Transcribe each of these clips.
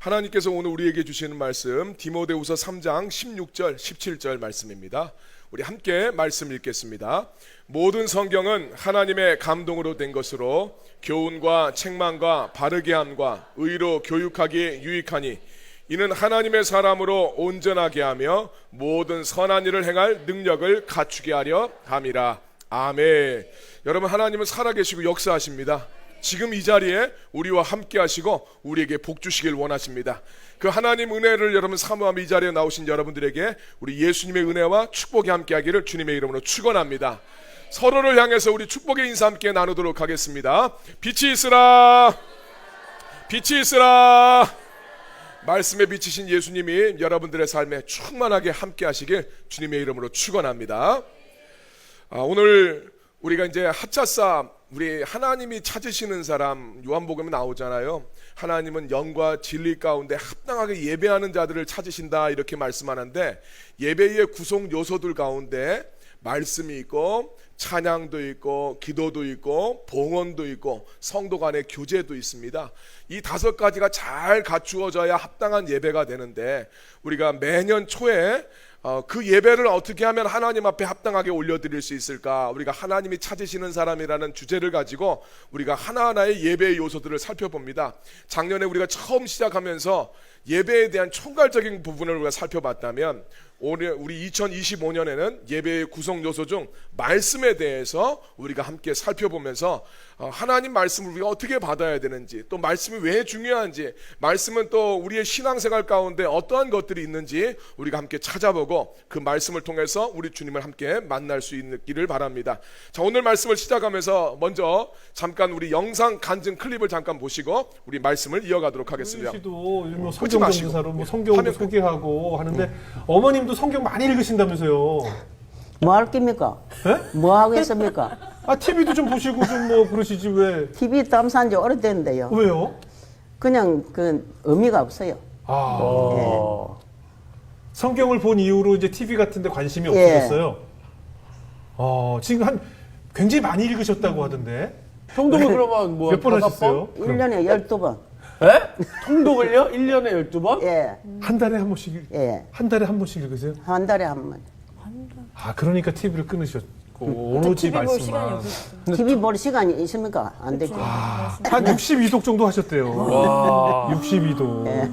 하나님께서 오늘 우리에게 주시는 말씀 디모데후서 3장 16절 17절 말씀입니다. 우리 함께 말씀 읽겠습니다. 모든 성경은 하나님의 감동으로 된 것으로 교훈과 책망과 바르게 함과 의로 교육하기에 유익하니 이는 하나님의 사람으로 온전하게 하며 모든 선한 일을 행할 능력을 갖추게 하려 함이라. 아멘. 여러분, 하나님은 살아계시고 역사하십니다. 지금 이 자리에 우리와 함께 하시고 우리에게 복 주시길 원하십니다. 그 하나님 은혜를 여러분 사모하며 이 자리에 나오신 여러분들에게 우리 예수님의 은혜와 축복이 함께 하기를 주님의 이름으로 축원합니다. 서로를 향해서 우리 축복의 인사 함께 나누도록 하겠습니다. 빛이 있으라, 빛이 있으라. 말씀에 비치신 예수님이 여러분들의 삶에 충만하게 함께 하시길 주님의 이름으로 축원합니다. 오늘 우리가 이제 하차사, 우리 하나님이 찾으시는 사람, 요한복음에 나오잖아요. 하나님은 영과 진리 가운데 합당하게 예배하는 자들을 찾으신다, 이렇게 말씀하는데, 예배의 구성 요소들 가운데 말씀이 있고 찬양도 있고 기도도 있고 봉헌도 있고 성도 간의 교제도 있습니다. 이 5가지가 잘 갖추어져야 합당한 예배가 되는데, 우리가 매년 초에 그 예배를 어떻게 하면 하나님 앞에 합당하게 올려드릴 수 있을까? 우리가 하나님이 찾으시는 사람이라는 주제를 가지고 우리가 하나하나의 예배의 요소들을 살펴봅니다. 작년에 우리가 처음 시작하면서 예배에 대한 총괄적인 부분을 우리가 살펴봤다면, 우리 2025년에는 예배의 구성 요소 중 말씀에 대해서 우리가 함께 살펴보면서 하나님 말씀을 우리가 어떻게 받아야 되는지, 또 말씀이 왜 중요한지, 말씀은 또 우리의 신앙생활 가운데 어떠한 것들이 있는지 우리가 함께 찾아보고 그 말씀을 통해서 우리 주님을 함께 만날 수 있기를 바랍니다. 자, 오늘 말씀을 시작하면서 먼저 잠깐 우리 영상 간증 클립을 잠깐 보시고 우리 말씀을 이어가도록 하겠습니다. 뭐 성경 전도사로 뭐 성경도 소개하고 하는데 어머님도 성경 많이 읽으신다면서요? 뭐 할 겁니까? 네? 뭐 하고 있습니까? TV도 좀 보시고 좀 뭐 그러시지 왜? TV 땀산 지 오래됐는데요. 왜요? 그냥 그 의미가 없어요. 성경을 본 이후로 이제 TV 같은데 관심이 예. 없으셨어요? 지금 굉장히 많이 읽으셨다고 하던데. 통독을 그러면 뭐 몇 번 5번? 하셨어요? 1년에 12번. 예? 통독을요? 1년에 12번? 예. 한 달에 한 번씩 예. 한 달에 한 번씩 읽으세요? 한 달에 한 번. 그러니까 TV를 끊으셨고 오로지 말씀만. TV 볼 시간이 있습니까? 안 되죠. 한 62독 정도 하셨대요. 와. 62독. 예.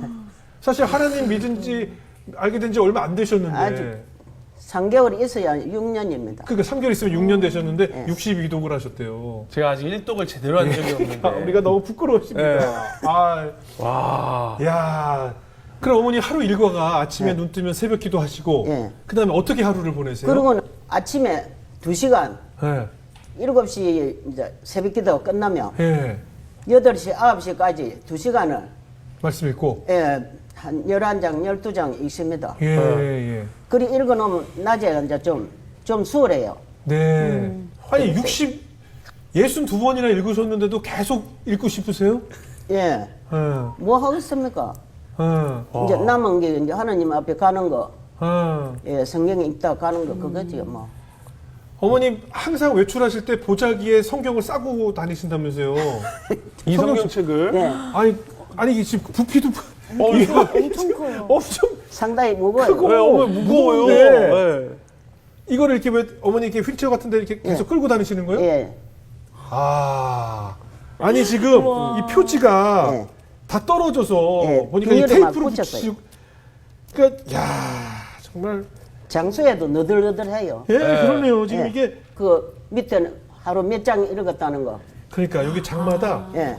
사실 하나님 믿은 지 알게 된 지 얼마 안 되셨는데. 아직 3개월 있어야 6년입니다. 그러니까 3개월 있으면 6년 되셨는데 62독을 하셨대요. 제가 아직 1독을 제대로 한 적이 없는데. 우리가 너무 부끄러우십니다. 와. 야. 그럼 어머니 하루 일과가 아침에 눈 뜨면 새벽 기도 하시고 예. 그다음에 어떻게 하루를 보내세요? 그리고 아침에 2시간, 예. 7시 이제 새벽 기도 끝나면 예. 8시, 9시까지 2시간을 말씀 읽고. 한 11장, 12장 읽습니다. 예, 예. 그리 읽어놓으면 낮에 이제 좀 수월해요. 네. 아니 62번이나 읽으셨는데도 계속 읽고 싶으세요? 예. 예. 뭐 하겠습니까? 예. 이제 남은 게 이제 하나님 앞에 가는 거, 예. 예, 성경에 읽다 가는 거, 그거지요, 뭐. 어머님 항상 외출하실 때 보자기에 성경을 싸고 다니신다면서요? 이 성경책을? 예. 아니 이게 지금 부피도 엄청 커요. 엄청 상당히 무거워요. 크고 왜 어머니 무거워요? 무거운데 네. 이거를 이렇게 왜 어머니 이렇게 휠체어 같은데 이렇게 계속 끌고 다니시는 거예요? 예. 아니 지금 이 표지가 예. 다 떨어져서 예, 보니까 이 비닐을 막 테이프로 붙였어요. 붙이고 그러니까 야 정말 장소에도 너덜너덜해요. 예 그러네요 지금 예. 이게 그 밑에는 하루 몇 장 읽었다는 거. 그러니까 여기 장마다 예.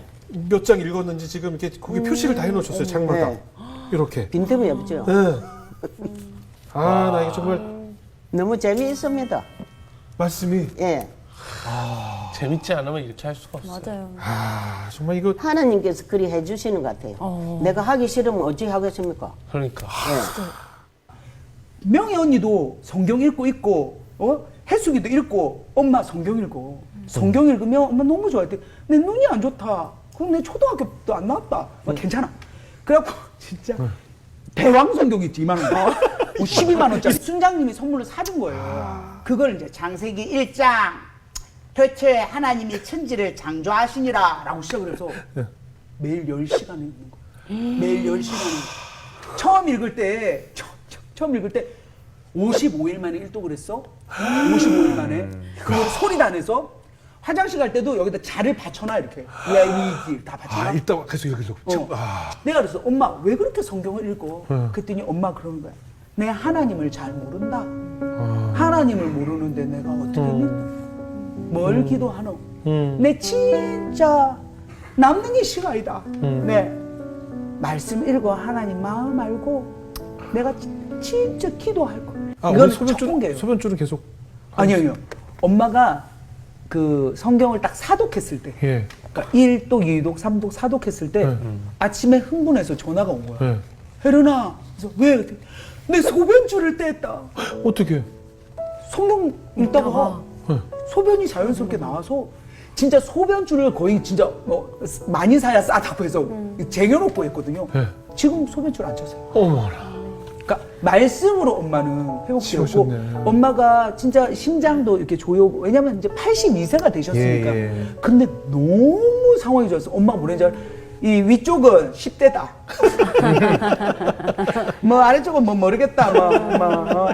몇 장 읽었는지 지금 이렇게 거기 표시를 다 해놓으셨어요 장마다 예. 이렇게 빈틈이 없죠. 예. 나 이게 정말 너무 재미있습니다. 말씀이 예. 재밌지 않으면 이렇게 할 수가 없어요. 맞아요. 정말 이거 하나님께서 그리 해주시는 것 같아요. 내가 하기 싫으면 어찌 하겠습니까? 그러니까. 명희 언니도 성경 읽고 있고, 혜숙이도 읽고, 엄마 성경 읽고, 성경 읽으면 엄마 너무 좋아할 때, 내 눈이 안 좋다. 그럼 내 초등학교도 안 나왔다. 괜찮아. 그래갖고, 진짜, 대왕 성경 있지, 2만 원. 12만 원짜리. 순장님이 선물로 사준 거예요. 그걸 이제 창세기 1장, 대체 하나님이 천지를 창조하시니라 라고 시작을 해서 매일 10시간 읽는 거예요. 매일 10시간. 처음 읽을 때 55일 만에 일독을 했어. 55일 만에. 그걸 소리도 안 해서 화장실 갈 때도 여기다 자를 받쳐놔 이렇게. 위기 다 받쳐놔. 아, 읽다가 계속. 내가 그랬어. 엄마 왜 그렇게 성경을 읽어? 그랬더니 엄마 그러는 거야. 내가 하나님을 잘 모른다. 하나님을 모르는데 내가 어떻게 믿어? 뭘 기도하노? 내 진짜 남는 게 시간이다. 네. 말씀 읽어 하나님 마음 알고 내가 진짜 기도할 거야. 아, 이건 우리 첫 공개예요. 소변줄은 계속. 아니요. 엄마가 그 성경을 딱 사독했을 때, 예. 그러니까 1독, 2독, 3독 사독했을 때 아침에 흥분해서 전화가 온 거야. 예. 혜련아, 그래서 왜? 그랬더니 내 소변줄을 뗐다. 어떻게? 성경 읽다가 소변이 자연스럽게 나와서 진짜 소변줄을 거의 진짜 많이 사야 싸다고 해서 쟁여놓고 했거든요. 네. 지금 소변줄 안 쳤어요. 어머나. 그러니까 말씀으로 엄마는 회복되었고 치우셨네. 엄마가 진짜 심장도 이렇게 조여고 왜냐면 이제 82세가 되셨으니까. 예. 근데 너무 상황이 좋았어. 엄마가 뭐랬는지 알아? 이 위쪽은 10대다. 뭐 아래쪽은 뭐 모르겠다.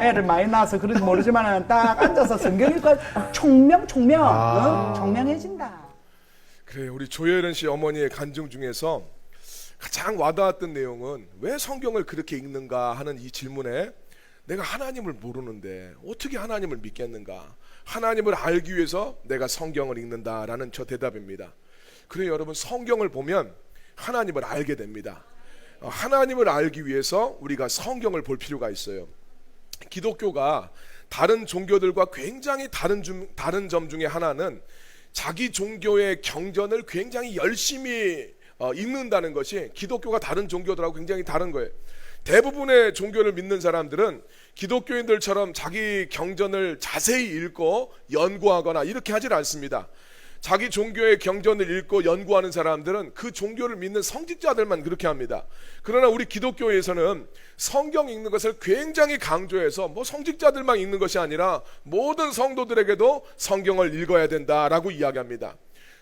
애를 많이 낳아서 그런지 모르지만 딱 앉아서 성경 읽고 총명해진다. 그래, 우리 조혜련 씨 어머니의 간증 중에서 가장 와닿았던 내용은 왜 성경을 그렇게 읽는가 하는 이 질문에 내가 하나님을 모르는데 어떻게 하나님을 믿겠는가? 하나님을 알기 위해서 내가 성경을 읽는다라는 저 대답입니다. 그래, 여러분, 성경을 보면 하나님을 알게 됩니다. 하나님을 알기 위해서 우리가 성경을 볼 필요가 있어요. 기독교가 다른 종교들과 굉장히 다른 점 중에 하나는 자기 종교의 경전을 굉장히 열심히 읽는다는 것이 기독교가 다른 종교들하고 굉장히 다른 거예요. 대부분의 종교를 믿는 사람들은 기독교인들처럼 자기 경전을 자세히 읽고 연구하거나 이렇게 하질 않습니다. 자기 종교의 경전을 읽고 연구하는 사람들은 그 종교를 믿는 성직자들만 그렇게 합니다. 그러나 우리 기독교에서는 성경 읽는 것을 굉장히 강조해서 뭐 성직자들만 읽는 것이 아니라 모든 성도들에게도 성경을 읽어야 된다라고 이야기합니다.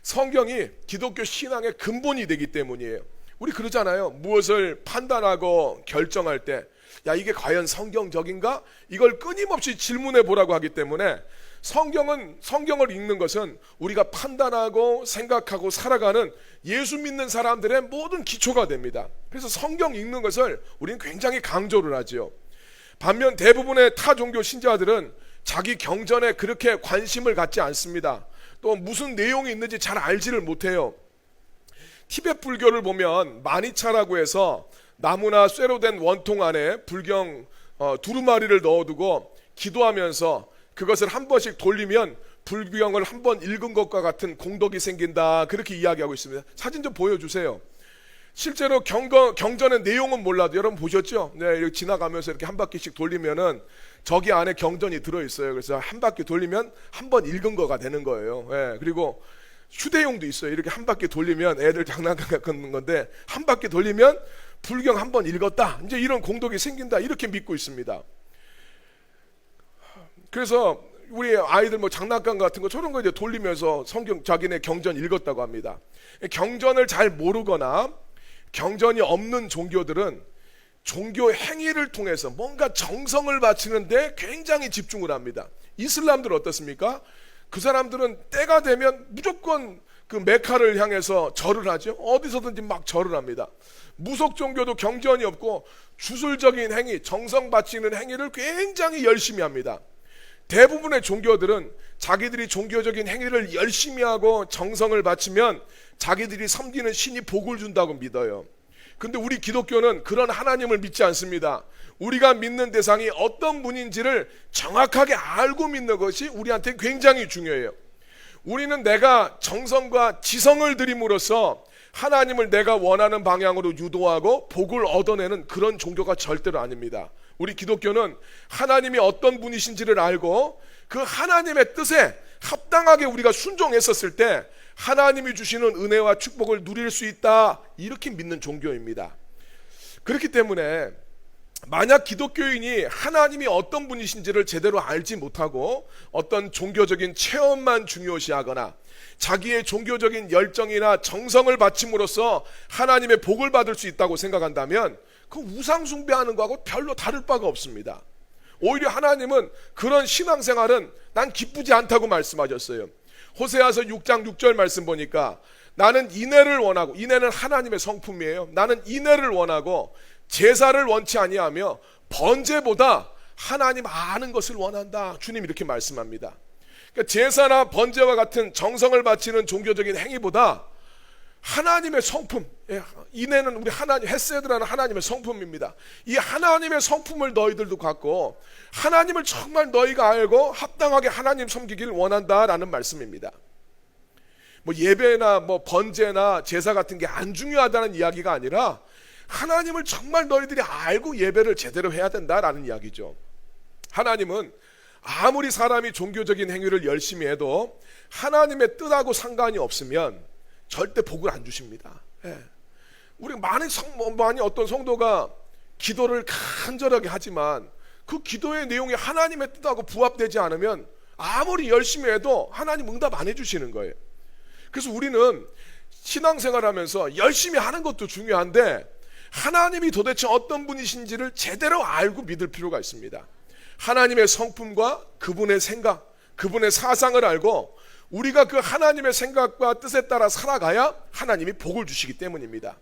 성경이 기독교 신앙의 근본이 되기 때문이에요. 우리 그러잖아요. 무엇을 판단하고 결정할 때 야, 이게 과연 성경적인가? 이걸 끊임없이 질문해 보라고 하기 때문에 성경을 읽는 것은 우리가 판단하고 생각하고 살아가는 예수 믿는 사람들의 모든 기초가 됩니다. 그래서 성경 읽는 것을 우리는 굉장히 강조를 하죠. 반면 대부분의 타 종교 신자들은 자기 경전에 그렇게 관심을 갖지 않습니다. 또 무슨 내용이 있는지 잘 알지를 못해요. 티베트 불교를 보면 마니차라고 해서 나무나 쇠로 된 원통 안에 불경 두루마리를 넣어두고 기도하면서 그것을 한 번씩 돌리면 불경을 한 번 읽은 것과 같은 공덕이 생긴다, 그렇게 이야기하고 있습니다. 사진 좀 보여주세요. 실제로 경전의 내용은 몰라도 여러분 보셨죠? 네, 이렇게 지나가면서 이렇게 한 바퀴씩 돌리면은 저기 안에 경전이 들어있어요. 그래서 한 바퀴 돌리면 한 번 읽은 거가 되는 거예요. 네, 그리고 휴대용도 있어요. 이렇게 한 바퀴 돌리면 애들 장난감 같은 건데 한 바퀴 돌리면 불경 한 번 읽었다, 이제 이런 공덕이 생긴다, 이렇게 믿고 있습니다. 그래서 우리 아이들 뭐 장난감 같은 거 저런 거 이제 돌리면서 성경 자기네 경전 읽었다고 합니다. 경전을 잘 모르거나 경전이 없는 종교들은 종교 행위를 통해서 뭔가 정성을 바치는데 굉장히 집중을 합니다. 이슬람들은 어떻습니까? 그 사람들은 때가 되면 무조건 그 메카를 향해서 절을 하죠. 어디서든지 막 절을 합니다. 무속 종교도 경전이 없고 주술적인 행위, 정성 바치는 행위를 굉장히 열심히 합니다. 대부분의 종교들은 자기들이 종교적인 행위를 열심히 하고 정성을 바치면 자기들이 섬기는 신이 복을 준다고 믿어요. 근데 우리 기독교는 그런 하나님을 믿지 않습니다. 우리가 믿는 대상이 어떤 분인지를 정확하게 알고 믿는 것이 우리한테 굉장히 중요해요. 우리는 내가 정성과 지성을 들임으로써 하나님을 내가 원하는 방향으로 유도하고 복을 얻어내는 그런 종교가 절대로 아닙니다. 우리 기독교는 하나님이 어떤 분이신지를 알고 그 하나님의 뜻에 합당하게 우리가 순종했었을 때 하나님이 주시는 은혜와 축복을 누릴 수 있다, 이렇게 믿는 종교입니다. 그렇기 때문에 만약 기독교인이 하나님이 어떤 분이신지를 제대로 알지 못하고 어떤 종교적인 체험만 중요시하거나 자기의 종교적인 열정이나 정성을 바침으로써 하나님의 복을 받을 수 있다고 생각한다면 그 우상 숭배하는 거하고 별로 다를 바가 없습니다. 오히려 하나님은 그런 신앙생활은 난 기쁘지 않다고 말씀하셨어요. 호세아서 6장 6절 말씀 보니까 나는 인애를 원하고, 인애는 하나님의 성품이에요. 나는 인애를 원하고 제사를 원치 아니하며 번제보다 하나님 아는 것을 원한다. 주님 이렇게 말씀합니다. 그러니까 제사나 번제와 같은 정성을 바치는 종교적인 행위보다 하나님의 성품, 인애는 우리 하나님, 헤세드라는 하나님의 성품입니다. 이 하나님의 성품을 너희들도 갖고 하나님을 정말 너희가 알고 합당하게 하나님 섬기기를 원한다라는 말씀입니다. 뭐 예배나 뭐 번제나 제사 같은 게 안 중요하다는 이야기가 아니라 하나님을 정말 너희들이 알고 예배를 제대로 해야 된다라는 이야기죠. 하나님은 아무리 사람이 종교적인 행위를 열심히 해도 하나님의 뜻하고 상관이 없으면 절대 복을 안 주십니다. 우리 많이 어떤 성도가 기도를 간절하게 하지만 그 기도의 내용이 하나님의 뜻하고 부합되지 않으면 아무리 열심히 해도 하나님 응답 안 해주시는 거예요. 그래서 우리는 신앙생활하면서 열심히 하는 것도 중요한데 하나님이 도대체 어떤 분이신지를 제대로 알고 믿을 필요가 있습니다. 하나님의 성품과 그분의 생각, 그분의 사상을 알고 우리가 그 하나님의 생각과 뜻에 따라 살아가야 하나님이 복을 주시기 때문입니다.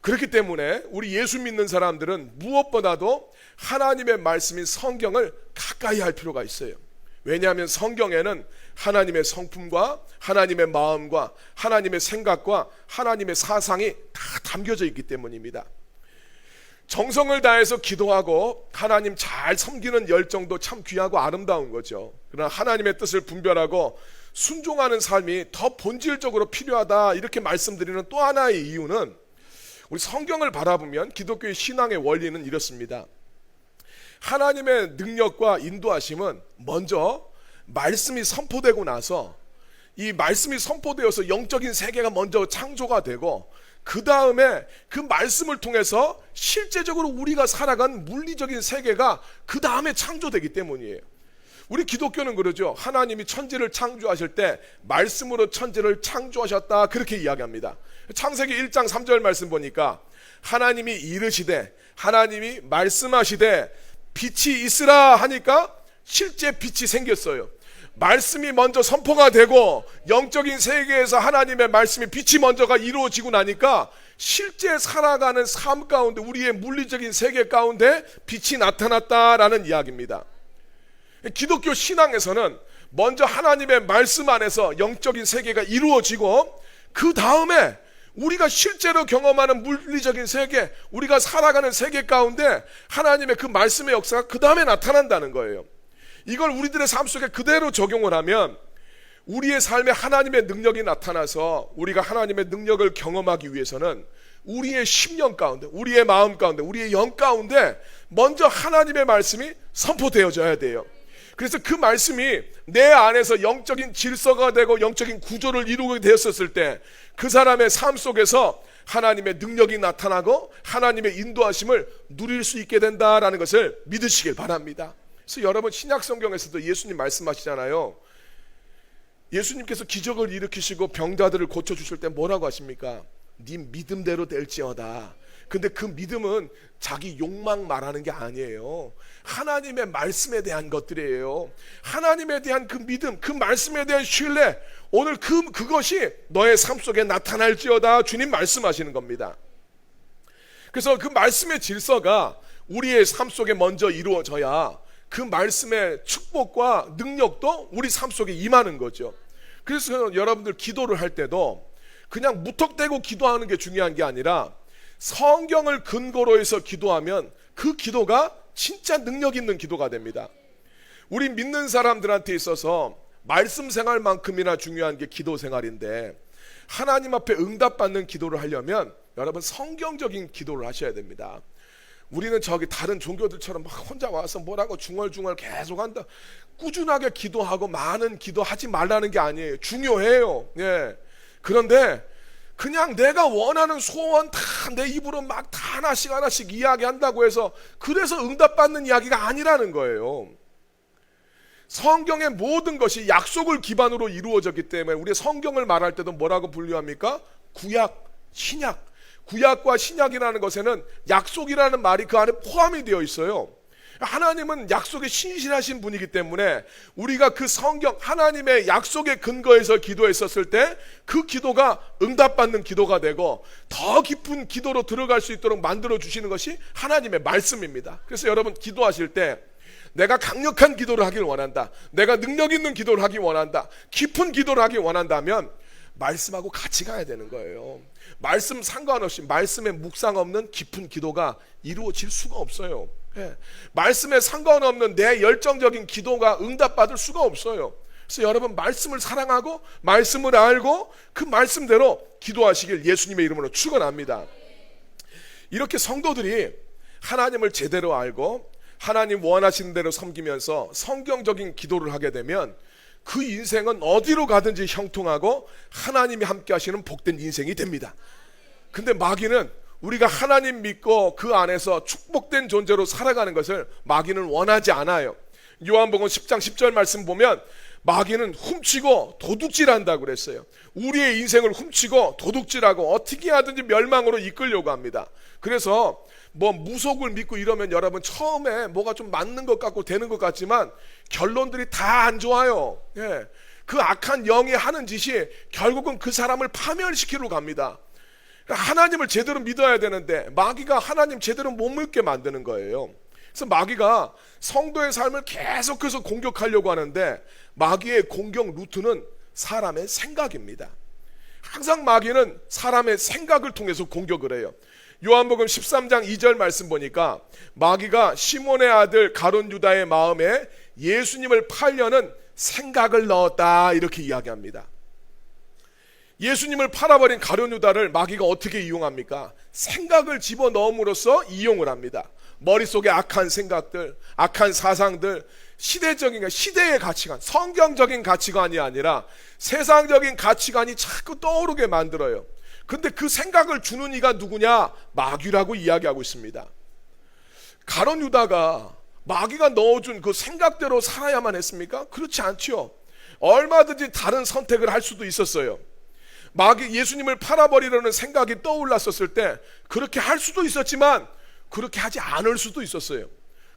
그렇기 때문에 우리 예수 믿는 사람들은 무엇보다도 하나님의 말씀인 성경을 가까이 할 필요가 있어요. 왜냐하면 성경에는 하나님의 성품과 하나님의 마음과 하나님의 생각과 하나님의 사상이 다 담겨져 있기 때문입니다. 정성을 다해서 기도하고 하나님 잘 섬기는 열정도 참 귀하고 아름다운 거죠. 그러나 하나님의 뜻을 분별하고 순종하는 삶이 더 본질적으로 필요하다 이렇게 말씀드리는 또 하나의 이유는 우리 성경을 바라보면 기독교의 신앙의 원리는 이렇습니다. 하나님의 능력과 인도하심은 먼저 말씀이 선포되고 나서 이 말씀이 선포되어서 영적인 세계가 먼저 창조가 되고 그 다음에 그 말씀을 통해서 실제적으로 우리가 살아간 물리적인 세계가 그 다음에 창조되기 때문이에요. 우리 기독교는 그러죠. 하나님이 천지를 창조하실 때 말씀으로 천지를 창조하셨다 그렇게 이야기합니다. 창세기 1장 3절 말씀 보니까 하나님이 이르시되 하나님이 말씀하시되 빛이 있으라 하니까 실제 빛이 생겼어요. 말씀이 먼저 선포가 되고 영적인 세계에서 하나님의 말씀이 빛이 먼저가 이루어지고 나니까 실제 살아가는 삶 가운데 우리의 물리적인 세계 가운데 빛이 나타났다라는 이야기입니다. 기독교 신앙에서는 먼저 하나님의 말씀 안에서 영적인 세계가 이루어지고 그 다음에 우리가 실제로 경험하는 물리적인 세계, 우리가 살아가는 세계 가운데 하나님의 그 말씀의 역사가 그 다음에 나타난다는 거예요. 이걸 우리들의 삶 속에 그대로 적용을 하면 우리의 삶에 하나님의 능력이 나타나서 우리가 하나님의 능력을 경험하기 위해서는 우리의 심령 가운데, 우리의 마음 가운데, 우리의 영 가운데 먼저 하나님의 말씀이 선포되어져야 돼요. 그래서 그 말씀이 내 안에서 영적인 질서가 되고 영적인 구조를 이루게 되었을 때 그 사람의 삶 속에서 하나님의 능력이 나타나고 하나님의 인도하심을 누릴 수 있게 된다라는 것을 믿으시길 바랍니다. 그래서 여러분 신약 성경에서도 예수님 말씀하시잖아요. 예수님께서 기적을 일으키시고 병자들을 고쳐주실 때 뭐라고 하십니까? 네 믿음대로 될지어다. 근데 그 믿음은 자기 욕망 말하는 게 아니에요. 하나님의 말씀에 대한 것들이에요. 하나님에 대한 그 믿음, 그 말씀에 대한 신뢰, 오늘 그것이 너의 삶 속에 나타날지어다 주님 말씀하시는 겁니다. 그래서 그 말씀의 질서가 우리의 삶 속에 먼저 이루어져야 그 말씀의 축복과 능력도 우리 삶 속에 임하는 거죠. 그래서 여러분들 기도를 할 때도 그냥 무턱대고 기도하는 게 중요한 게 아니라 성경을 근거로 해서 기도하면 그 기도가 진짜 능력 있는 기도가 됩니다. 우리 믿는 사람들한테 있어서 말씀 생활만큼이나 중요한 게 기도 생활인데 하나님 앞에 응답받는 기도를 하려면 여러분 성경적인 기도를 하셔야 됩니다. 우리는 저기 다른 종교들처럼 막 혼자 와서 뭐라고 중얼중얼 계속 한다. 꾸준하게 기도하고 많은 기도하지 말라는 게 아니에요. 중요해요. 예. 그런데 그냥 내가 원하는 소원 다 내 입으로 막 다 하나씩 이야기한다고 해서 그래서 응답받는 이야기가 아니라는 거예요. 성경의 모든 것이 약속을 기반으로 이루어졌기 때문에 우리 성경을 말할 때도 뭐라고 분류합니까? 구약, 신약. 구약과 신약이라는 것에는 약속이라는 말이 그 안에 포함이 되어 있어요. 하나님은 약속에 신실하신 분이기 때문에 우리가 그 성경 하나님의 약속의 근거에서 기도했었을 때 그 기도가 응답받는 기도가 되고 더 깊은 기도로 들어갈 수 있도록 만들어 주시는 것이 하나님의 말씀입니다. 그래서 여러분 기도하실 때 내가 강력한 기도를 하길 원한다, 내가 능력 있는 기도를 하기 원한다, 깊은 기도를 하기 원한다면 말씀하고 같이 가야 되는 거예요. 말씀 상관없이 말씀에 묵상 없는 깊은 기도가 이루어질 수가 없어요. 말씀에 상관없는 내 열정적인 기도가 응답받을 수가 없어요. 그래서 여러분 말씀을 사랑하고 말씀을 알고 그 말씀대로 기도하시길 예수님의 이름으로 축원합니다. 이렇게 성도들이 하나님을 제대로 알고 하나님 원하시는 대로 섬기면서 성경적인 기도를 하게 되면 그 인생은 어디로 가든지 형통하고 하나님이 함께 하시는 복된 인생이 됩니다. 근데 마귀는 우리가 하나님 믿고 그 안에서 축복된 존재로 살아가는 것을 마귀는 원하지 않아요. 요한복음 10장 10절 말씀 보면 마귀는 훔치고 도둑질한다고 그랬어요. 우리의 인생을 훔치고 도둑질하고 어떻게 하든지 멸망으로 이끌려고 합니다. 그래서 뭐 무속을 믿고 이러면 여러분 처음에 뭐가 좀 맞는 것 같고 되는 것 같지만 결론들이 다 안 좋아요. 그 악한 영이 하는 짓이 결국은 그 사람을 파멸시키러 갑니다. 하나님을 제대로 믿어야 되는데 마귀가 하나님 제대로 못 믿게 만드는 거예요. 그래서 마귀가 성도의 삶을 계속해서 공격하려고 하는데 마귀의 공격 루트는 사람의 생각입니다. 항상 마귀는 사람의 생각을 통해서 공격을 해요. 요한복음 13장 2절 말씀 보니까 마귀가 시몬의 아들 가룟 유다의 마음에 예수님을 팔려는 생각을 넣었다 이렇게 이야기합니다. 예수님을 팔아버린 가룟 유다를 마귀가 어떻게 이용합니까? 생각을 집어넣음으로써 이용을 합니다. 머릿속에 악한 생각들, 악한 사상들, 시대의 가치관, 성경적인 가치관이 아니라 세상적인 가치관이 자꾸 떠오르게 만들어요. 근데 그 생각을 주는 이가 누구냐? 마귀라고 이야기하고 있습니다. 가룟 유다가 마귀가 넣어준 그 생각대로 살아야만 했습니까? 그렇지 않지요. 얼마든지 다른 선택을 할 수도 있었어요. 마귀 예수님을 팔아버리려는 생각이 떠올랐었을 때 그렇게 할 수도 있었지만 그렇게 하지 않을 수도 있었어요.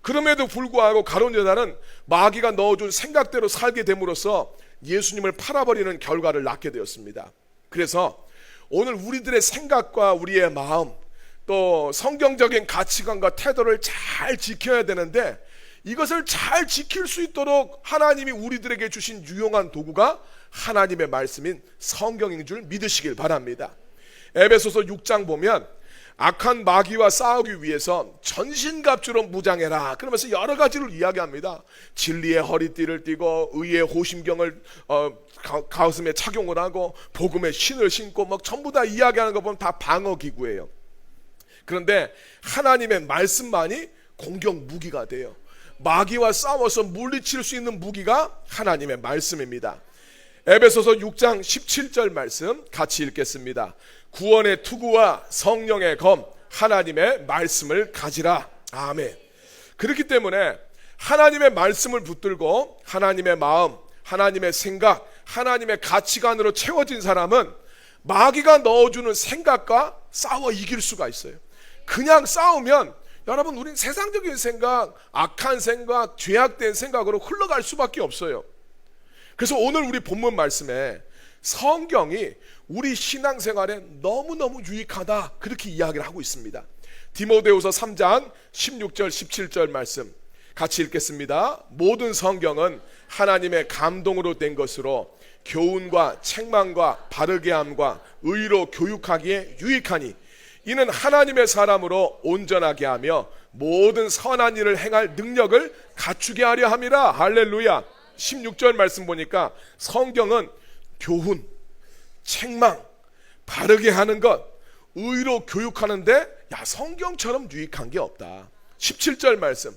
그럼에도 불구하고 가룟 유다는 마귀가 넣어준 생각대로 살게 됨으로써 예수님을 팔아버리는 결과를 낳게 되었습니다. 그래서 오늘 우리들의 생각과 우리의 마음 또 성경적인 가치관과 태도를 잘 지켜야 되는데 이것을 잘 지킬 수 있도록 하나님이 우리들에게 주신 유용한 도구가 하나님의 말씀인 성경인 줄 믿으시길 바랍니다. 에베소서 6장 보면 악한 마귀와 싸우기 위해서 전신갑주로 무장해라 그러면서 여러 가지를 이야기합니다. 진리의 허리띠를 띠고 의의 호심경을 가슴에 착용을 하고 복음의 신을 신고 막 전부 다 이야기하는 거 보면 다 방어기구예요. 그런데 하나님의 말씀만이 공격 무기가 돼요. 마귀와 싸워서 물리칠 수 있는 무기가 하나님의 말씀입니다. 에베소서 6장 17절 말씀 같이 읽겠습니다. 구원의 투구와 성령의 검 하나님의 말씀을 가지라. 아멘. 그렇기 때문에 하나님의 말씀을 붙들고 하나님의 마음, 하나님의 생각, 하나님의 가치관으로 채워진 사람은 마귀가 넣어주는 생각과 싸워 이길 수가 있어요. 그냥 싸우면 여러분 우린 세상적인 생각, 악한 생각, 죄악된 생각으로 흘러갈 수밖에 없어요. 그래서 오늘 우리 본문 말씀에 성경이 우리 신앙생활에 너무너무 유익하다 그렇게 이야기를 하고 있습니다. 디모데후서 3장 16절 17절 말씀 같이 읽겠습니다. 모든 성경은 하나님의 감동으로 된 것으로 교훈과 책망과 바르게 함과 의로 교육하기에 유익하니 이는 하나님의 사람으로 온전하게 하며 모든 선한 일을 행할 능력을 갖추게 하려 함이라. 할렐루야. 16절 말씀 보니까 성경은 교훈, 책망, 바르게 하는 것, 의로 교육하는데 야 성경처럼 유익한 게 없다. 17절 말씀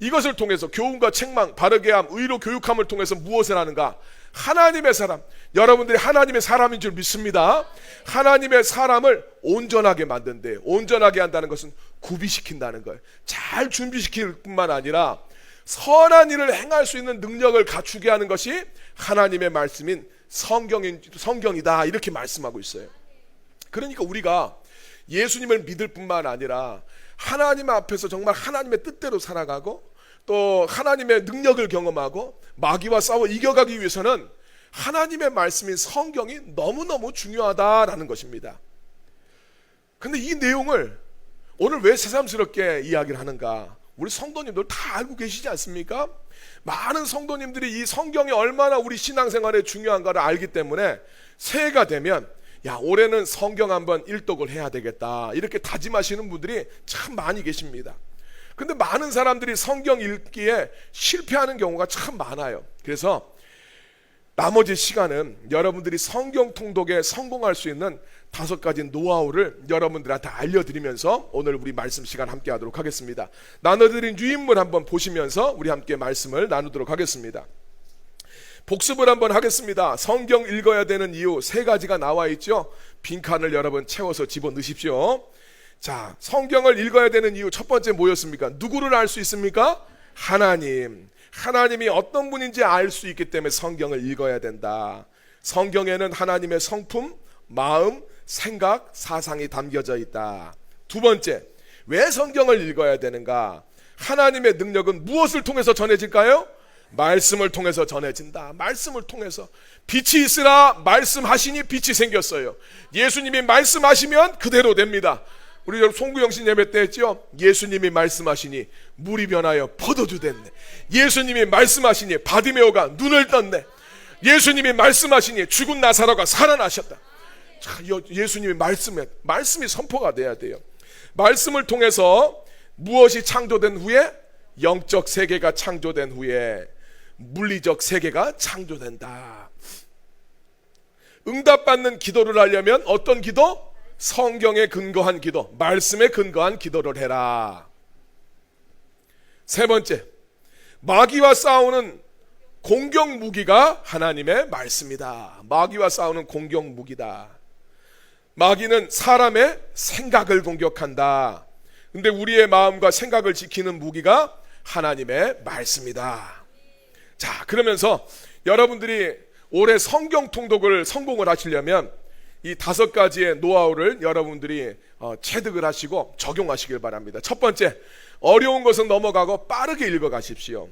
이것을 통해서 교훈과 책망, 바르게 함, 의로 교육함을 통해서 무엇을 하는가? 하나님의 사람, 여러분들이 하나님의 사람인 줄 믿습니다. 하나님의 사람을 온전하게 만든대. 온전하게 한다는 것은 구비시킨다는 거예요. 잘 준비시킬 뿐만 아니라 선한 일을 행할 수 있는 능력을 갖추게 하는 것이 하나님의 말씀인 성경이다, 이렇게 말씀하고 있어요. 그러니까 우리가 예수님을 믿을 뿐만 아니라 하나님 앞에서 정말 하나님의 뜻대로 살아가고 또 하나님의 능력을 경험하고 마귀와 싸워 이겨가기 위해서는 하나님의 말씀인 성경이 너무너무 중요하다라는 것입니다. 근데 이 내용을 오늘 왜 새삼스럽게 이야기를 하는가? 우리 성도님들 다 알고 계시지 않습니까? 많은 성도님들이 이 성경이 얼마나 우리 신앙생활에 중요한가를 알기 때문에 새해가 되면 야, 올해는 성경 한번 일독을 해야 되겠다, 이렇게 다짐하시는 분들이 참 많이 계십니다. 근데 많은 사람들이 성경 읽기에 실패하는 경우가 참 많아요. 그래서 나머지 시간은 여러분들이 성경 통독에 성공할 수 있는 5가지 노하우를 여러분들한테 알려드리면서 오늘 우리 말씀 시간 함께 하도록 하겠습니다. 나눠드린 유인물 한번 보시면서 우리 함께 말씀을 나누도록 하겠습니다. 복습을 한번 하겠습니다. 성경 읽어야 되는 이유 3가지가 나와 있죠. 빈칸을 여러분 채워서 집어넣으십시오. 자, 성경을 읽어야 되는 이유 첫 번째 뭐였습니까? 누구를 알 수 있습니까? 하나님. 하나님이 어떤 분인지 알 수 있기 때문에 성경을 읽어야 된다. 성경에는 하나님의 성품, 마음, 생각, 사상이 담겨져 있다. 두 번째, 왜 성경을 읽어야 되는가? 하나님의 능력은 무엇을 통해서 전해질까요? 말씀을 통해서 전해진다. 말씀을 통해서. 빛이 있으라 말씀하시니 빛이 생겼어요. 예수님이 말씀하시면 그대로 됩니다. 우리 송구영신 예배 때 했죠? 예수님이 말씀하시니 물이 변하여 포도주 됐네. 예수님이 말씀하시니 바디메오가 눈을 떴네. 예수님이 말씀하시니 죽은 나사로가 살아나셨다. 예수님이 말씀이 선포가 돼야 돼요. 말씀을 통해서 무엇이 창조된 후에? 영적 세계가 창조된 후에 물리적 세계가 창조된다. 응답받는 기도를 하려면 어떤 기도? 성경에 근거한 기도, 말씀에 근거한 기도를 해라. 세 번째, 마귀와 싸우는 공격 무기가 하나님의 말씀이다. 마귀와 싸우는 공격 무기다. 마귀는 사람의 생각을 공격한다. 근데 우리의 마음과 생각을 지키는 무기가 하나님의 말씀이다. 자, 그러면서 여러분들이 올해 성경 통독을 성공을 하시려면 이 5가지의 노하우를 여러분들이 체득을 하시고 적용하시길 바랍니다. 첫 번째, 어려운 것은 넘어가고 빠르게 읽어가십시오.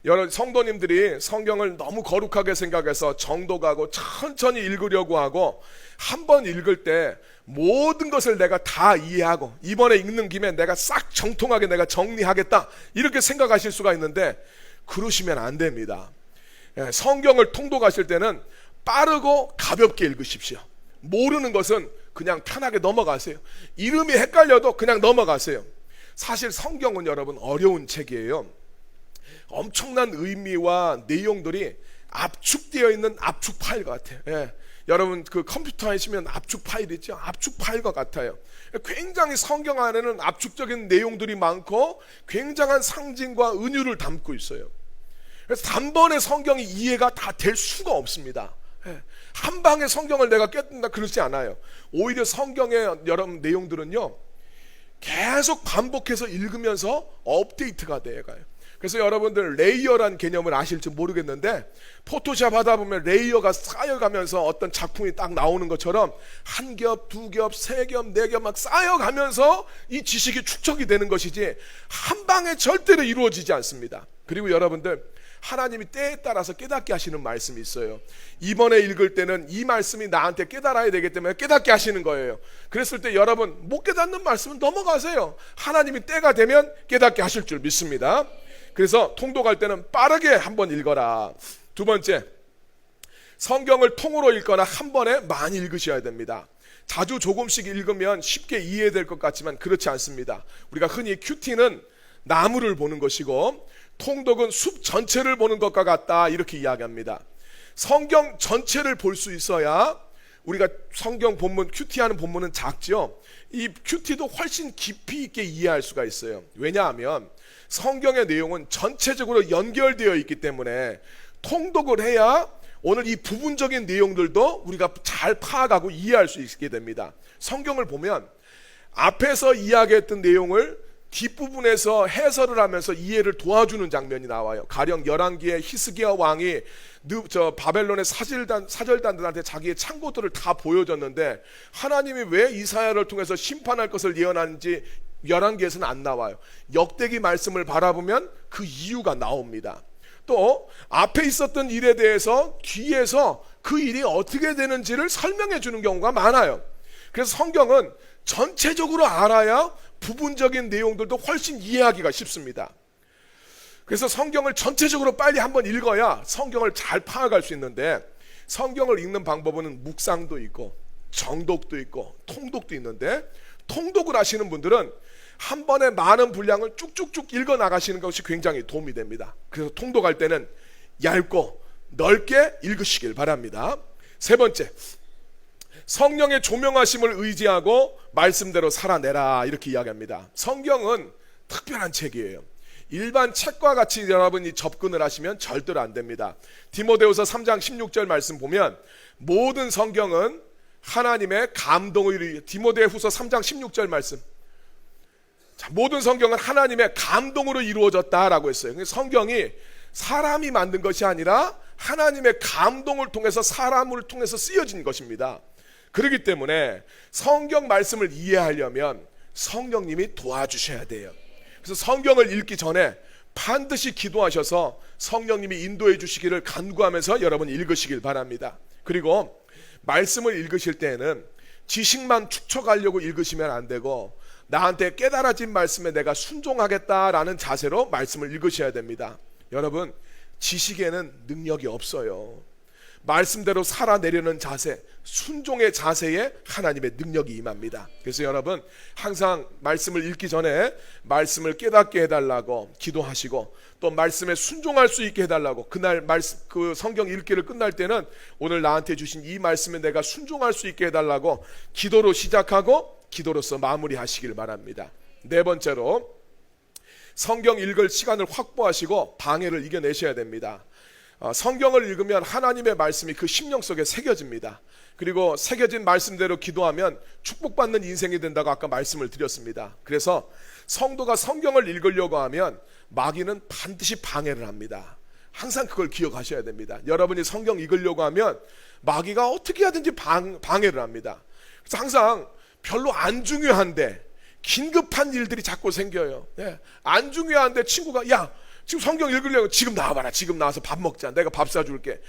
여러 성도님들이 성경을 너무 거룩하게 생각해서 정독하고 천천히 읽으려고 하고 한 번 읽을 때 모든 것을 내가 다 이해하고 이번에 읽는 김에 내가 싹 정통하게 내가 정리하겠다, 이렇게 생각하실 수가 있는데 그러시면 안 됩니다. 성경을 통독하실 때는 빠르고 가볍게 읽으십시오. 모르는 것은 그냥 편하게 넘어가세요. 이름이 헷갈려도 그냥 넘어가세요. 사실 성경은 여러분 어려운 책이에요. 엄청난 의미와 내용들이 압축되어 있는 압축 파일 같아요. 여러분 그 컴퓨터 하시면 압축 파일 있죠? 압축 파일과 같아요. 굉장히 성경 안에는 압축적인 내용들이 많고 굉장한 상징과 은유를 담고 있어요. 그래서 단번에 성경이 이해가 다 될 수가 없습니다. 한 방에 성경을 내가 깨닫는다 그러지 않아요. 오히려 성경의 여러분 내용들은요 계속 반복해서 읽으면서 업데이트가 돼가요. 그래서 여러분들 레이어란 개념을 아실지 모르겠는데 포토샵 하다 보면 레이어가 쌓여가면서 어떤 작품이 딱 나오는 것처럼 한 겹, 두 겹, 세 겹, 네 겹 막 쌓여가면서 이 지식이 축적이 되는 것이지 한 방에 절대로 이루어지지 않습니다. 그리고 여러분들 하나님이 때에 따라서 깨닫게 하시는 말씀이 있어요. 이번에 읽을 때는 이 말씀이 나한테 깨달아야 되기 때문에 깨닫게 하시는 거예요. 그랬을 때 여러분 못 깨닫는 말씀은 넘어가세요. 하나님이 때가 되면 깨닫게 하실 줄 믿습니다. 그래서 통독할 때는 빠르게 한번 읽어라. 두 번째, 성경을 통으로 읽거나 한 번에 많이 읽으셔야 됩니다. 자주 조금씩 읽으면 쉽게 이해될 것 같지만 그렇지 않습니다. 우리가 흔히 큐티는 나무를 보는 것이고 통독은 숲 전체를 보는 것과 같다, 이렇게 이야기합니다. 성경 전체를 볼 수 있어야 우리가 성경 본문 큐티하는 본문은 작죠. 이 큐티도 훨씬 깊이 있게 이해할 수가 있어요. 왜냐하면 성경의 내용은 전체적으로 연결되어 있기 때문에 통독을 해야 오늘 이 부분적인 내용들도 우리가 잘 파악하고 이해할 수 있게 됩니다. 성경을 보면 앞에서 이야기했던 내용을 뒷부분에서 해설을 하면서 이해를 도와주는 장면이 나와요. 가령 열왕기에 히스기야 왕이 바벨론의 사절단들한테 자기의 창고들을 다 보여줬는데 하나님이 왜 이사야를 통해서 심판할 것을 예언하는지 열왕기에서는 안 나와요. 역대기 말씀을 바라보면 그 이유가 나옵니다. 또 앞에 있었던 일에 대해서 뒤에서 그 일이 어떻게 되는지를 설명해 주는 경우가 많아요. 그래서 성경은 전체적으로 알아야 부분적인 내용들도 훨씬 이해하기가 쉽습니다. 그래서 성경을 전체적으로 빨리 한번 읽어야 성경을 잘 파악할 수 있는데, 성경을 읽는 방법은 묵상도 있고 정독도 있고 통독도 있는데, 통독을 하시는 분들은 한 번에 많은 분량을 쭉쭉쭉 읽어 나가시는 것이 굉장히 도움이 됩니다. 그래서 통독할 때는 얇고 넓게 읽으시길 바랍니다. 세 번째, 성령의 조명하심을 의지하고 말씀대로 살아내라, 이렇게 이야기합니다. 성경은 특별한 책이에요. 일반 책과 같이 여러분이 접근을 하시면 절대로 안 됩니다. 디모데후서 3장 16절 말씀 보면 모든 성경은 하나님의 감동을, 디모데후서 3장 16절 말씀, 자, 모든 성경은 하나님의 감동으로 이루어졌다라고 했어요. 성경이 사람이 만든 것이 아니라 하나님의 감동을 통해서, 사람을 통해서 쓰여진 것입니다. 그렇기 때문에 성경 말씀을 이해하려면 성령님이 도와주셔야 돼요. 그래서 성경을 읽기 전에 반드시 기도하셔서 성령님이 인도해 주시기를 간구하면서 여러분 읽으시길 바랍니다. 그리고 말씀을 읽으실 때에는 지식만 축적하려고 읽으시면 안 되고, 나한테 깨달아진 말씀에 내가 순종하겠다라는 자세로 말씀을 읽으셔야 됩니다. 여러분, 지식에는 능력이 없어요. 말씀대로 살아내려는 자세, 순종의 자세에 하나님의 능력이 임합니다. 그래서 여러분, 항상 말씀을 읽기 전에 말씀을 깨닫게 해달라고 기도하시고, 또 말씀에 순종할 수 있게 해달라고, 그날 말씀, 그 성경 읽기를 끝날 때는 오늘 나한테 주신 이 말씀에 내가 순종할 수 있게 해달라고 기도로 시작하고 기도로서 마무리하시길 바랍니다. 네 번째로, 성경 읽을 시간을 확보하시고 방해를 이겨내셔야 됩니다. 성경을 읽으면 하나님의 말씀이 그 심령 속에 새겨집니다. 그리고 새겨진 말씀대로 기도하면 축복받는 인생이 된다고 아까 말씀을 드렸습니다. 그래서 성도가 성경을 읽으려고 하면 마귀는 반드시 방해를 합니다. 항상 그걸 기억하셔야 됩니다. 여러분이 성경 읽으려고 하면 마귀가 어떻게 하든지 방해를 합니다. 그래서 항상 별로 안 중요한데 긴급한 일들이 자꾸 생겨요. 안 중요한데 친구가, 야, 지금 성경 읽으려고, 지금 나와봐라, 지금 나와서 밥 먹자, 내가 밥 사줄게.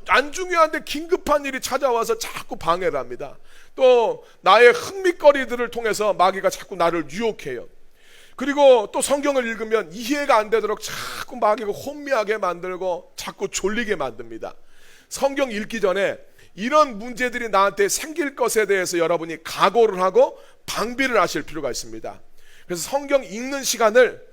안 중요한데 긴급한 일이 찾아와서 자꾸 방해를 합니다. 또 나의 흥미거리들을 통해서 마귀가 자꾸 나를 유혹해요. 그리고 또 성경을 읽으면 이해가 안 되도록 자꾸 마귀가 혼미하게 만들고 자꾸 졸리게 만듭니다. 성경 읽기 전에 이런 문제들이 나한테 생길 것에 대해서 여러분이 각오를 하고 방비를 하실 필요가 있습니다. 그래서 성경 읽는 시간을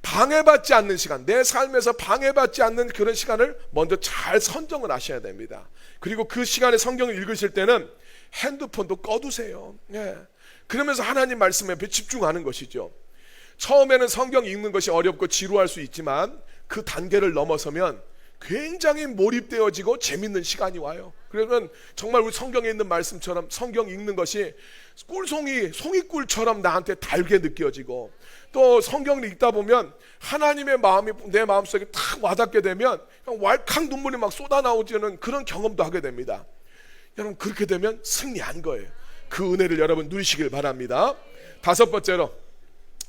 방해받지 않는 시간, 내 삶에서 방해받지 않는 그런 시간을 먼저 잘 선정을 하셔야 됩니다. 그리고 그 시간에 성경을 읽으실 때는 핸드폰도 꺼두세요. 그러면서 하나님 말씀에 집중하는 것이죠. 처음에는 성경 읽는 것이 어렵고 지루할 수 있지만 그 단계를 넘어서면 굉장히 몰입되어지고 재밌는 시간이 와요. 그러면 정말 우리 성경에 있는 말씀처럼 성경 읽는 것이 송이꿀처럼 나한테 달게 느껴지고, 또 성경을 읽다 보면 하나님의 마음이 내 마음속에 탁 와닿게 되면 왈칵 눈물이 막 쏟아나오지는 그런 경험도 하게 됩니다. 여러분, 그렇게 되면 승리한 거예요. 그 은혜를 여러분 누리시길 바랍니다. 다섯 번째로,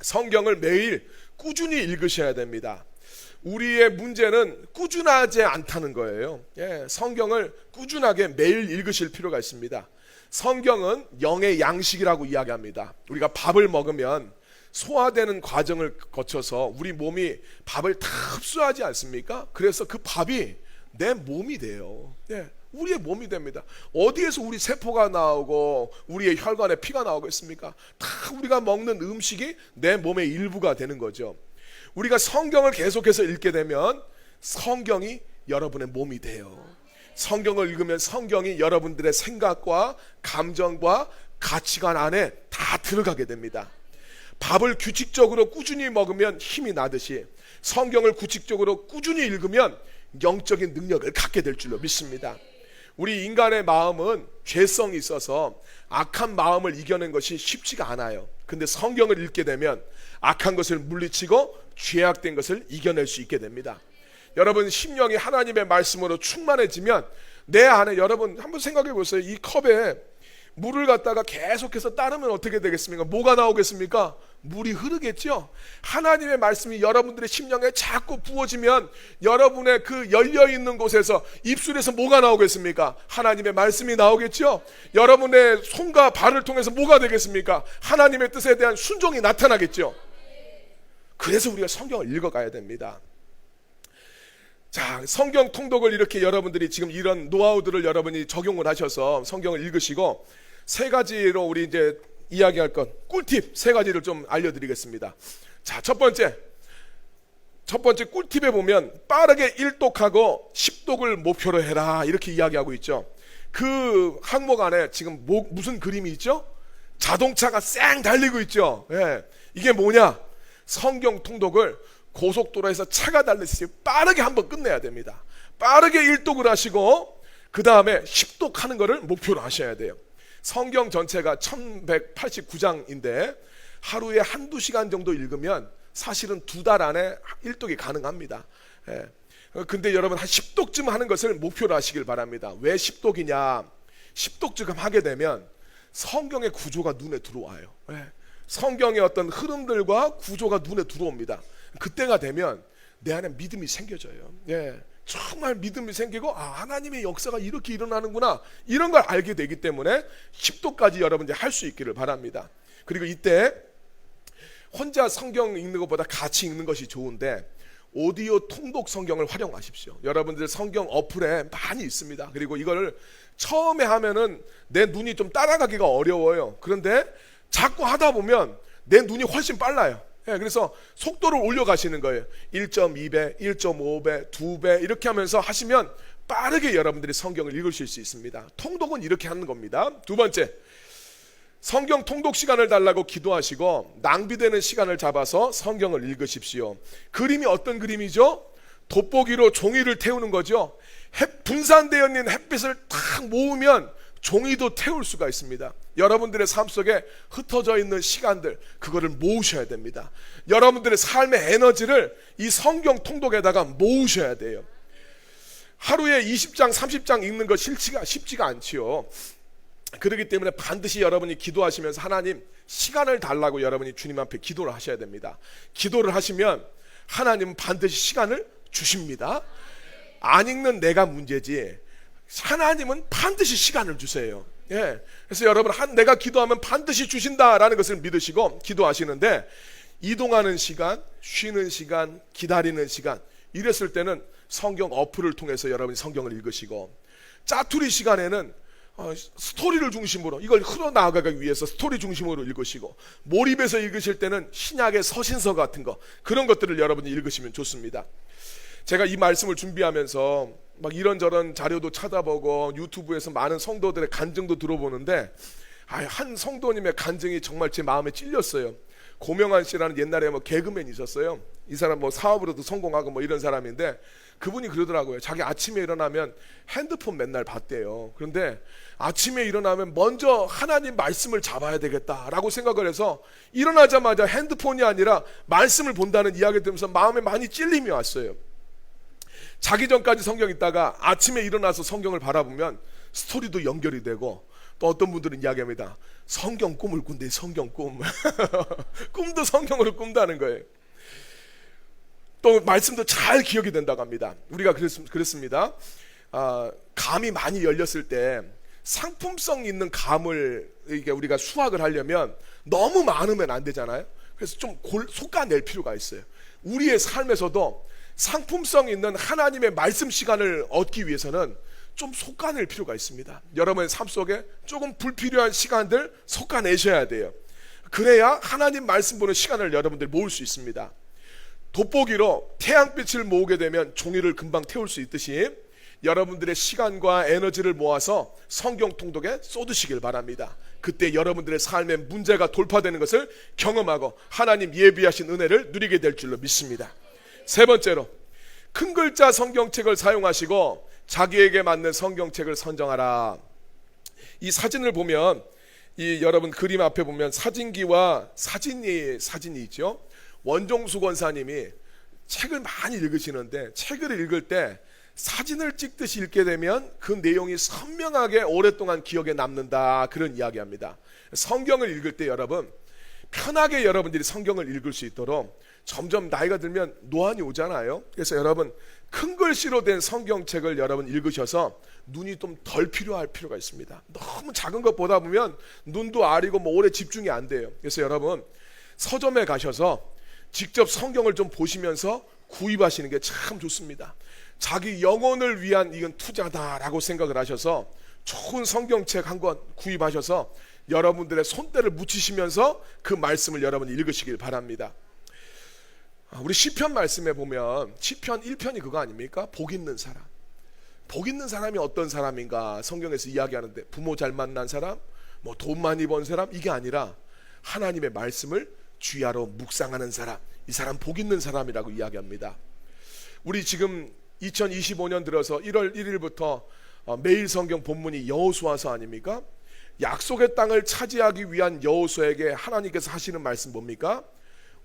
성경을 매일 꾸준히 읽으셔야 됩니다. 우리의 문제는 꾸준하지 않다는 거예요. 성경을 꾸준하게 매일 읽으실 필요가 있습니다. 성경은 영의 양식이라고 이야기합니다. 우리가 밥을 먹으면 소화되는 과정을 거쳐서 우리 몸이 밥을 다 흡수하지 않습니까? 그래서 그 밥이 내 몸이 돼요. 우리의 몸이 됩니다. 어디에서 우리 세포가 나오고 우리의 혈관에 피가 나오겠습니까? 다 우리가 먹는 음식이 내 몸의 일부가 되는 거죠. 우리가 성경을 계속해서 읽게 되면 성경이 여러분의 몸이 돼요. 성경을 읽으면 성경이 여러분들의 생각과 감정과 가치관 안에 다 들어가게 됩니다. 밥을 규칙적으로 꾸준히 먹으면 힘이 나듯이 성경을 규칙적으로 꾸준히 읽으면 영적인 능력을 갖게 될 줄로 믿습니다. 우리 인간의 마음은 죄성이 있어서 악한 마음을 이겨낸 것이 쉽지가 않아요. 근데 성경을 읽게 되면 악한 것을 물리치고 죄악된 것을 이겨낼 수 있게 됩니다. 여러분 심령이 하나님의 말씀으로 충만해지면 내 안에, 여러분 한번 생각해 보세요. 이 컵에 물을 갖다가 계속해서 따르면 어떻게 되겠습니까? 뭐가 나오겠습니까? 물이 흐르겠죠. 하나님의 말씀이 여러분들의 심령에 자꾸 부어지면 여러분의 그 열려있는 곳에서, 입술에서 뭐가 나오겠습니까? 하나님의 말씀이 나오겠죠. 여러분의 손과 발을 통해서 뭐가 되겠습니까? 하나님의 뜻에 대한 순종이 나타나겠죠. 그래서 우리가 성경을 읽어가야 됩니다. 자, 성경 통독을 이렇게 여러분들이 지금 이런 노하우들을 여러분이 적용을 하셔서 성경을 읽으시고, 세 가지로 우리 이제 이야기할 것, 꿀팁 세 가지를 좀 알려드리겠습니다. 자, 첫 번째 꿀팁에 보면 빠르게 1독하고 10독을 목표로 해라, 이렇게 이야기하고 있죠. 그 항목 안에 지금 무슨 그림이 있죠? 자동차가 쌩 달리고 있죠. 예. 이게 뭐냐? 성경 통독을 고속도로에서 차가 달리듯이 빠르게 한번 끝내야 됩니다. 빠르게 1독을 하시고 그 다음에 10독 하는 거를 목표로 하셔야 돼요. 성경 전체가 1189장인데 하루에 한두 시간 정도 읽으면 사실은 2달 안에 1독이 가능합니다. 예. 근데 여러분 한 10독쯤 하는 것을 목표로 하시길 바랍니다. 왜 10독이냐? 10독쯤 하게 되면 성경의 구조가 눈에 들어와요. 예. 성경의 어떤 흐름들과 구조가 눈에 들어옵니다. 그때가 되면 내 안에 믿음이 생겨져요. 예. 정말 믿음이 생기고, 아, 하나님의 역사가 이렇게 일어나는구나, 이런 걸 알게 되기 때문에 10도까지 여러분들이 할 수 있기를 바랍니다. 그리고 이때 혼자 성경 읽는 것보다 같이 읽는 것이 좋은데 오디오 통독 성경을 활용하십시오. 여러분들 성경 어플에 많이 있습니다. 그리고 이걸 처음에 하면은 내 눈이 좀 따라가기가 어려워요. 그런데 자꾸 하다 보면 내 눈이 훨씬 빨라요. 예, 그래서 속도를 올려가시는 거예요. 1.2배, 1.5배, 2배 이렇게 하면서 하시면 빠르게 여러분들이 성경을 읽으실 수 있습니다. 통독은 이렇게 하는 겁니다. 두 번째, 성경 통독 시간을 달라고 기도하시고 낭비되는 시간을 잡아서 성경을 읽으십시오. 그림이 어떤 그림이죠? 돋보기로 종이를 태우는 거죠. 분산되어 있는 햇빛을 탁 모으면 종이도 태울 수가 있습니다. 여러분들의 삶 속에 흩어져 있는 시간들, 그거를 모으셔야 됩니다. 여러분들의 삶의 에너지를 이 성경 통독에다가 모으셔야 돼요. 하루에 20장 30장 읽는 거 쉽지가 않지요. 그렇기 때문에 반드시 여러분이 기도하시면서 하나님 시간을 달라고 여러분이 주님 앞에 기도를 하셔야 됩니다. 기도를 하시면 하나님은 반드시 시간을 주십니다. 안 읽는 내가 문제지 하나님은 반드시 시간을 주세요. 예. 그래서 여러분, 내가 기도하면 반드시 주신다라는 것을 믿으시고 기도하시는데, 이동하는 시간, 쉬는 시간, 기다리는 시간, 이랬을 때는 성경 어플을 통해서 여러분이 성경을 읽으시고, 짜투리 시간에는 스토리를 중심으로 이걸 흘러나가기 위해서 스토리 중심으로 읽으시고, 몰입해서 읽으실 때는 신약의 서신서 같은 거, 그런 것들을 여러분이 읽으시면 좋습니다. 제가 이 말씀을 준비하면서 막 이런저런 자료도 찾아보고 유튜브에서 많은 성도들의 간증도 들어보는데, 한 성도님의 간증이 정말 제 마음에 찔렸어요. 고명환 씨라는 옛날에 개그맨이 있었어요. 이 사람 사업으로도 성공하고 이런 사람인데, 그분이 그러더라고요. 자기 아침에 일어나면 핸드폰 맨날 봤대요. 그런데 아침에 일어나면 먼저 하나님 말씀을 잡아야 되겠다라고 생각을 해서 일어나자마자 핸드폰이 아니라 말씀을 본다는 이야기 들으면서 마음에 많이 찔림이 왔어요. 자기 전까지 성경 읽다가 아침에 일어나서 성경을 바라보면 스토리도 연결이 되고, 또 어떤 분들은 이야기합니다. 성경 꿈을 꾼대, 성경 꿈. 꿈도 성경으로 꾼다는 거예요. 또 말씀도 잘 기억이 된다고 합니다. 우리가 그랬습니다. 감이 많이 열렸을 때 상품성 있는 감을 우리가 수확을 하려면 너무 많으면 안 되잖아요. 그래서 좀 솎아낼 필요가 있어요. 우리의 삶에서도 상품성 있는 하나님의 말씀 시간을 얻기 위해서는 좀 솎아낼 필요가 있습니다. 여러분의 삶 속에 조금 불필요한 시간들 솎아내셔야 돼요. 그래야 하나님 말씀 보는 시간을 여러분들 모을 수 있습니다. 돋보기로 태양빛을 모으게 되면 종이를 금방 태울 수 있듯이 여러분들의 시간과 에너지를 모아서 성경 통독에 쏟으시길 바랍니다. 그때 여러분들의 삶의 문제가 돌파되는 것을 경험하고 하나님 예비하신 은혜를 누리게 될 줄로 믿습니다. 세 번째로, 큰 글자 성경책을 사용하시고 자기에게 맞는 성경책을 선정하라. 이 사진을 보면, 이 여러분 그림 앞에 보면 사진기와 사진이 있죠. 원종수 권사님이 책을 많이 읽으시는데, 책을 읽을 때 사진을 찍듯이 읽게 되면 그 내용이 선명하게 오랫동안 기억에 남는다, 그런 이야기합니다. 성경을 읽을 때 여러분, 편하게 여러분들이 성경을 읽을 수 있도록, 점점 나이가 들면 노안이 오잖아요. 그래서 여러분 큰 글씨로 된 성경책을 여러분 읽으셔서 눈이 좀 덜 필요할 필요가 있습니다. 너무 작은 것 보다 보면 눈도 아리고 뭐 오래 집중이 안 돼요. 그래서 여러분 서점에 가셔서 직접 성경을 좀 보시면서 구입하시는 게 참 좋습니다. 자기 영혼을 위한 이건 투자다라고 생각을 하셔서 좋은 성경책 한 권 구입하셔서 여러분들의 손때를 묻히시면서 그 말씀을 여러분 읽으시길 바랍니다. 우리 시편 말씀에 보면 시편 1편이 그거 아닙니까? 복 있는 사람. 복 있는 사람이 어떤 사람인가 성경에서 이야기하는데, 부모 잘 만난 사람, 뭐 돈 많이 번 사람, 이게 아니라 하나님의 말씀을 주야로 묵상하는 사람, 이 사람 복 있는 사람이라고 이야기합니다. 우리 지금 2025년 들어서 1월 1일부터 매일 성경 본문이 여호수아서 아닙니까? 약속의 땅을 차지하기 위한 여호수아에게 하나님께서 하시는 말씀 뭡니까?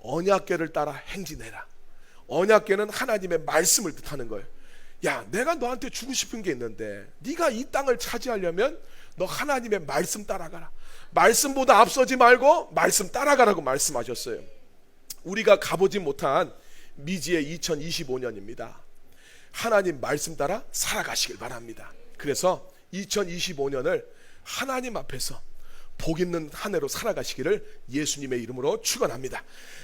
언약궤를 따라 행진해라. 언약궤는 하나님의 말씀을 뜻하는 거예요. 야, 내가 너한테 주고 싶은 게 있는데 네가 이 땅을 차지하려면 너 하나님의 말씀 따라가라. 말씀보다 앞서지 말고 말씀 따라가라고 말씀하셨어요. 우리가 가보지 못한 미지의 2025년입니다. 하나님 말씀 따라 살아가시길 바랍니다. 그래서 2025년을 하나님 앞에서 복 있는 한 해로 살아가시기를 예수님의 이름으로 축원합니다.